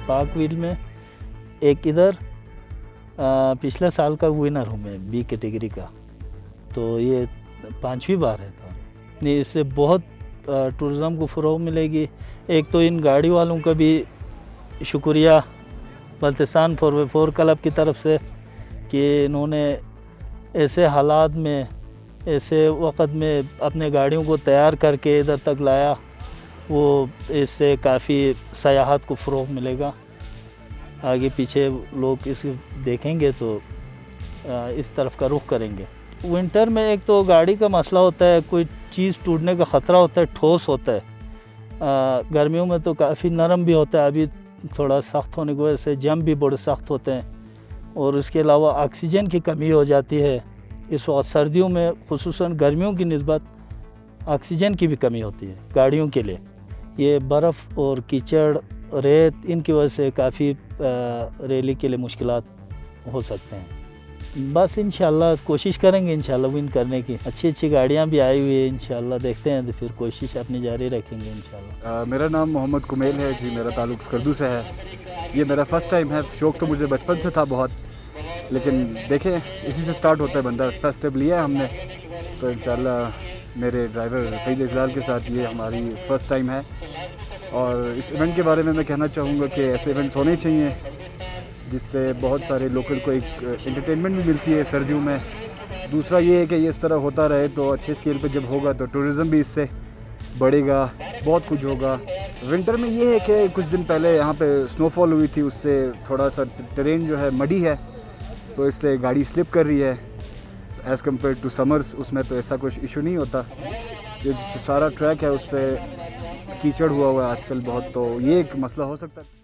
Park wheel में, एक इधर पिछले साल का विनर हूँ मैं बी कैटेगरी का, तो ये 5वीं बार है। तो नहीं, इससे बहुत टूरिज़्म को फ़रोग़ मिलेगी। एक तो इन गाड़ी वालों का भी शुक्रिया बल्तिस्तान 4x4 क्लब की तरफ से कि इन्होंने ऐसे हालात में, ऐसे वक़्त में अपने गाड़ियों को तैयार करके इधर तक लाया। वो इससे काफ़ी सयाहत को फ़रोग़ मिलेगा। आगे पीछे लोग इस देखेंगे तो इस तरफ का रुख करेंगे। विंटर में एक तो गाड़ी का मसला होता है, कोई चीज़ टूटने का ख़तरा होता है, ठोस होता है। गर्मियों में तो काफ़ी नरम भी होता है, अभी थोड़ा सख्त होने की वजह से जंप भी बड़े सख्त होते हैं। और इसके अलावा ऑक्सीजन की कमी हो जाती है। इस वक्त सर्दियों में खुसूसन गर्मियों की निस्बत ऑक्सीजन की भी कमी होती है गाड़ियों के लिए। ये बर्फ़ और कीचड़, रेत, इनकी वजह से काफ़ी रैली के लिए मुश्किलात हो सकते हैं। बस इंशाल्लाह कोशिश करेंगे इंशाल्लाह विन करने की। अच्छी गाड़ियाँ भी आई हुई है, इंशाल्लाह देखते हैं, तो फिर कोशिश अपनी जारी रखेंगे इंशाल्लाह। मेरा नाम मोहम्मद कुमेल है जी, मेरा ताल्लुक़ स्कर्दू से है। ये मेरा फ़र्स्ट टाइम है। शौक़ तो मुझे बचपन से था बहुत, लेकिन देखें इसी से स्टार्ट होता है बंदा। फर्स्ट स्टेप लिया है हमने, तो इंशाल्लाह मेरे ड्राइवर सईद इजलाल के साथ ये हमारी फ़र्स्ट टाइम है। और इस इवेंट के बारे में मैं कहना चाहूँगा कि ऐसे इवेंट्स होने चाहिए जिससे बहुत सारे लोकल को एक एंटरटेनमेंट भी मिलती है सर्दियों में। दूसरा ये है कि ये इस तरह होता रहे तो अच्छे स्केल पे जब होगा तो टूरिज़म भी इससे बढ़ेगा, बहुत कुछ होगा। विंटर में ये है कि कुछ दिन पहले यहाँ पे स्नोफॉल हुई थी, उससे थोड़ा सा टेरेन जो है मडी है, तो इससे गाड़ी स्लिप कर रही है एज़ कम्पेयर टू समर्स। उसमें तो ऐसा कुछ इशू नहीं होता। ये सारा ट्रैक है उस पर कीचड़ हुआ है आजकल बहुत, तो ये एक मसला हो सकता है।